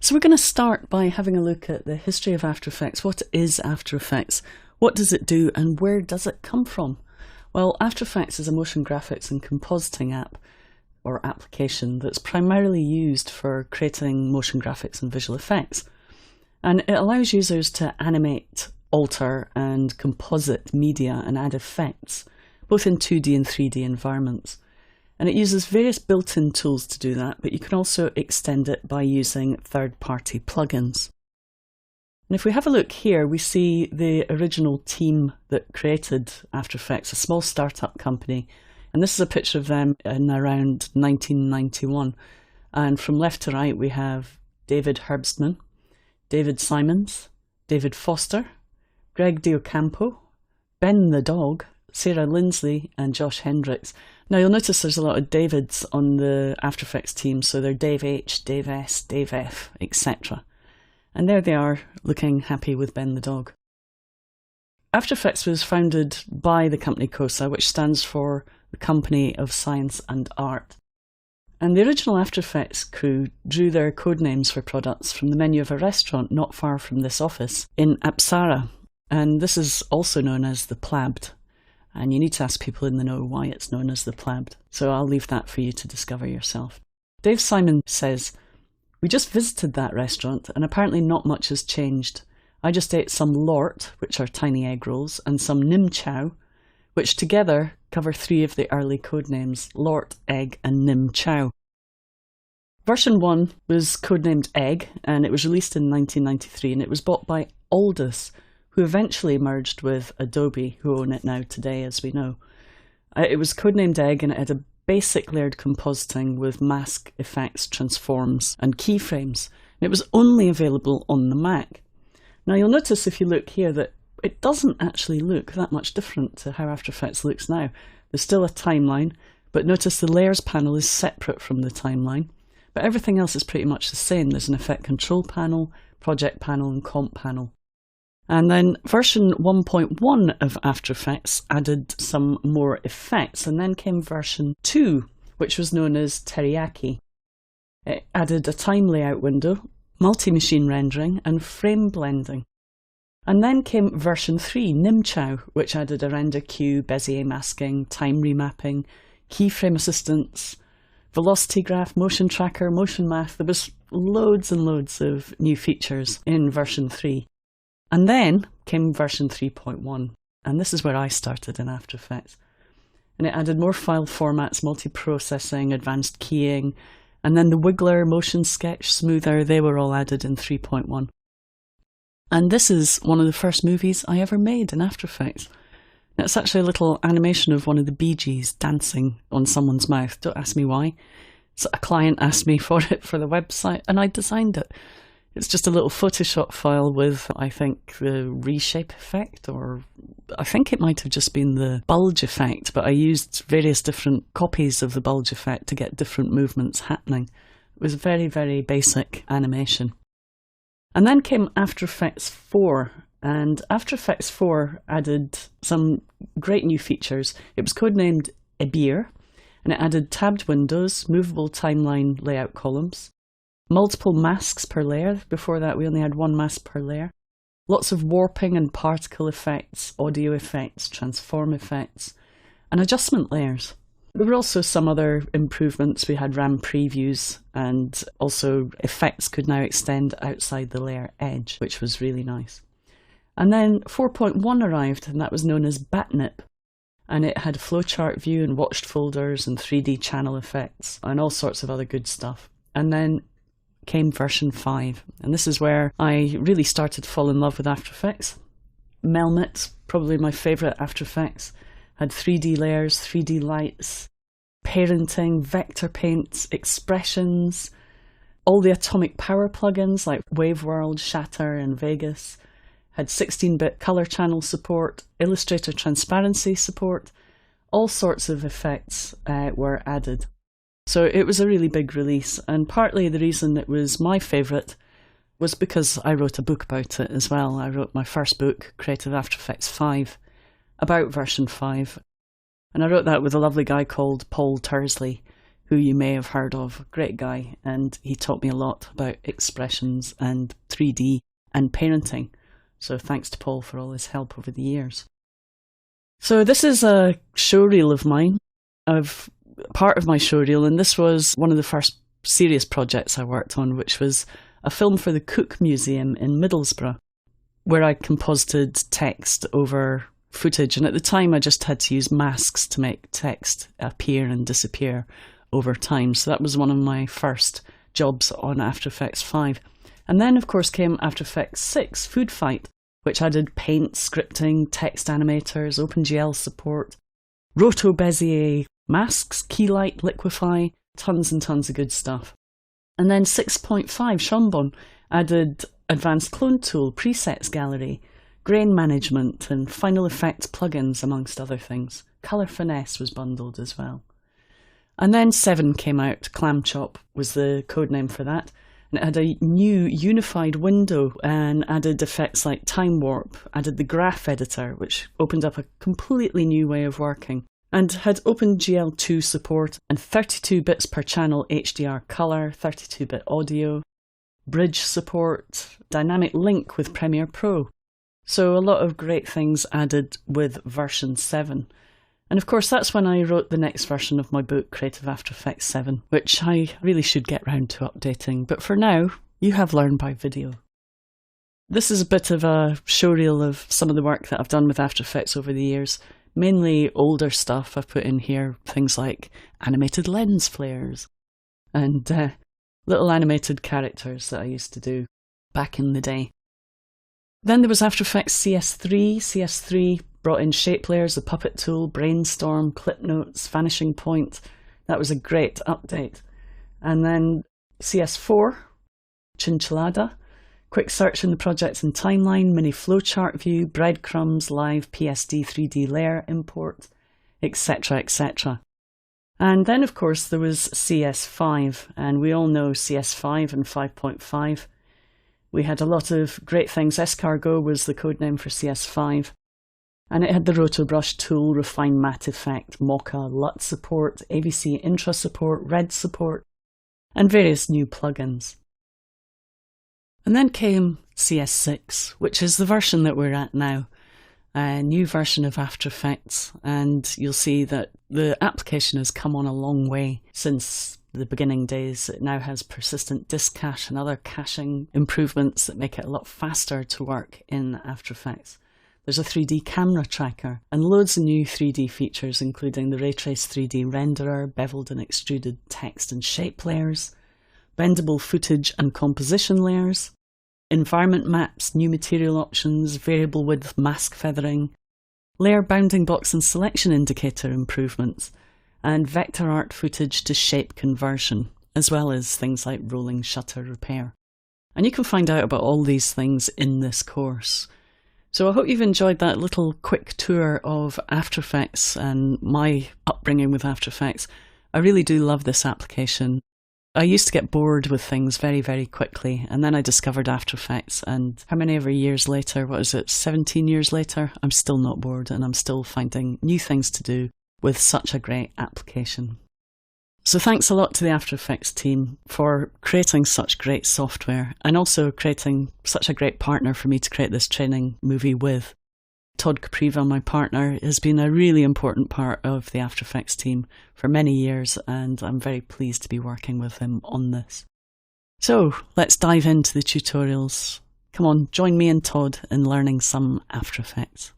So we're going to start by having a look at the history of After Effects. What is After Effects? What does it do and where does it come from? Well, After Effects is a motion graphics and compositing app or application that's primarily used for creating motion graphics and visual effects. And it allows users to animate, alter and composite media and add effects, both in 2D and 3D environments. And it uses various built-in tools to do that, but you can also extend it by using third-party plugins. And if we have a look here, we see the original team that created After Effects, a small startup company. And this is a picture of them in around 1991. And from left to right, we have David Herbstman, David Simons, David Foster, Greg Diocampo, Ben the dog, Sarah Lindsley and Josh Hendricks. Now you'll notice there's a lot of Davids on the After Effects team, so they're Dave H, Dave S, Dave F, etc. And there they are, looking happy with Ben the dog. After Effects was founded by the company COSA, which stands for the Company of Science and Art. And the original After Effects crew drew their code names for products from the menu of a restaurant not far from this office in Apsara. And this is also known as the Plabbed. And you need to ask people in the know why it's known as the Plabbed. So I'll leave that for you to discover yourself. Dave Simon says, "We just visited that restaurant and apparently not much has changed. I just ate some lort, which are tiny egg rolls, and some nim chow, which together cover 3 of the early codenames, lort, egg and nim chow." Version 1 was codenamed Egg, and it was released in 1993, and it was bought by Aldus, who eventually merged with Adobe, who own it now today, as we know. It was codenamed Egg, and it had a basic layered compositing with mask, effects, transforms, and keyframes. And it was only available on the Mac. Now you'll notice if you look here that it doesn't actually look that much different to how After Effects looks now. There's still a timeline, but notice the layers panel is separate from the timeline. But everything else is pretty much the same. There's an effect control panel, project panel, and comp panel. And then version 1.1 of After Effects added some more effects, and then came version 2, which was known as Teriyaki. It added a time layout window, multi-machine rendering, and frame blending. And then came version 3, Nimchow, which added a render queue, Bezier masking, time remapping, keyframe assistance, velocity graph, motion tracker, motion math. There was loads and loads of new features in version 3. And then came version 3.1, and this is where I started in After Effects. And it added more file formats, multi-processing, advanced keying, and then the Wiggler, Motion Sketch, Smoother, they were all added in 3.1. And this is one of the first movies I ever made in After Effects. Now, it's actually a little animation of one of the Bee Gees dancing on someone's mouth. Don't ask me why. So a client asked me for it for the website, and I designed it. It's just a little Photoshop file with, I think, the reshape effect, or I think it might have just been the bulge effect, but I used various different copies of the bulge effect to get different movements happening. It was very, very basic animation. And then came After Effects 4, and After Effects 4 added some great new features. It was codenamed Ebir, and it added tabbed windows, movable timeline layout columns, multiple masks per layer. Before that, we only had 1 mask per layer. Lots of warping and particle effects, audio effects, transform effects, and adjustment layers. There were also some other improvements. We had RAM previews, and also effects could now extend outside the layer edge, which was really nice. And then 4.1 arrived, and that was known as Batnip. And it had a flowchart view and watched folders and 3D channel effects and all sorts of other good stuff. And then came version 5, and this is where I really started to fall in love with After Effects. Melmit, probably my favourite After Effects, had 3D layers, 3D lights, parenting, vector paints, expressions, all the atomic power plugins like Waveworld, Shatter and Vegas, had 16-bit colour channel support, Illustrator transparency support, all sorts of effects were added. So it was a really big release, and partly the reason it was my favourite was because I wrote a book about it as well. I wrote my first book, Creative After Effects 5, about version 5. And I wrote that with a lovely guy called Paul Tursley, who you may have heard of, great guy, and he taught me a lot about expressions and 3D and parenting. So thanks to Paul for all his help over the years. So this is a showreel of mine, of part of my showreel, and this was one of the first serious projects I worked on, which was a film for the Cook Museum in Middlesbrough, where I composited text over footage, and at the time I just had to use masks to make text appear and disappear over time. So that was one of my first jobs on After Effects 5. And then of course came After Effects 6, Food Fight, which added paint, scripting, text animators, OpenGL support, Roto Bezier masks, Keylight, Liquify, tons and tons of good stuff. And then 6.5, Shonbon, added advanced clone tool, presets gallery, grain management and Final Effects plugins, amongst other things. Colour Finesse was bundled as well. And then 7 came out, Clam Chop was the codename for that, and it had a new unified window and added effects like time warp, added the graph editor, which opened up a completely new way of working, and had OpenGL2 support and 32 bits per channel HDR colour, 32-bit audio, bridge support, dynamic link with Premiere Pro. So a lot of great things added with version 7. And of course that's when I wrote the next version of my book, Creative After Effects 7, which I really should get round to updating. But for now, you have learned by video. This is a bit of a showreel of some of the work that I've done with After Effects over the years. Mainly older stuff. I've put in here things like animated lens flares and little animated characters that I used to do back in the day. Then there was AfterEffectsCS6. CS3 brought in shape layers, the puppet tool, brainstorm, clip notes, vanishing point. That was a great update. And then CS4, Chinchillada, quick search in the projects and timeline, mini flowchart view, breadcrumbs, live PSD 3D layer import, etc, etc. And then of course there was CS5, and we all know CS5 and 5.5. We had a lot of great things. Escargot was the codename for CS5. And it had the Rotobrush tool, Refine Matte Effect, Mocha, LUT support, AVC Intra support, Red support, and various new plugins. And then came CS6, which is the version that we're at now, a new version of After Effects, and you'll see that the application has come on a long way since the beginning days. It now has persistent disk cache and other caching improvements that make it a lot faster to work in After Effects. There's a 3D camera tracker and loads of new 3D features, including the Raytrace 3D renderer, beveled and extruded text and shape layers, bendable footage and composition layers, environment maps, new material options, variable width mask feathering, layer bounding box and selection indicator improvements, and vector art footage to shape conversion, as well as things like rolling shutter repair. And you can find out about all these things in this course. So I hope you've enjoyed that little quick tour of After Effects and my upbringing with After Effects. I really do love this application. I used to get bored with things very, very quickly, and then I discovered After Effects, and how many ever years later, 17 years later, I'm still not bored, and I'm still finding new things to do with such a great application. So thanks a lot to the After Effects team for creating such great software, and also creating such a great partner for me to create this training movie with. Todd Capriva, my partner, has been a really important part of the After Effects team for many years, and I'm very pleased to be working with him on this. So let's dive into the tutorials. Come on, join me and Todd in learning some After Effects.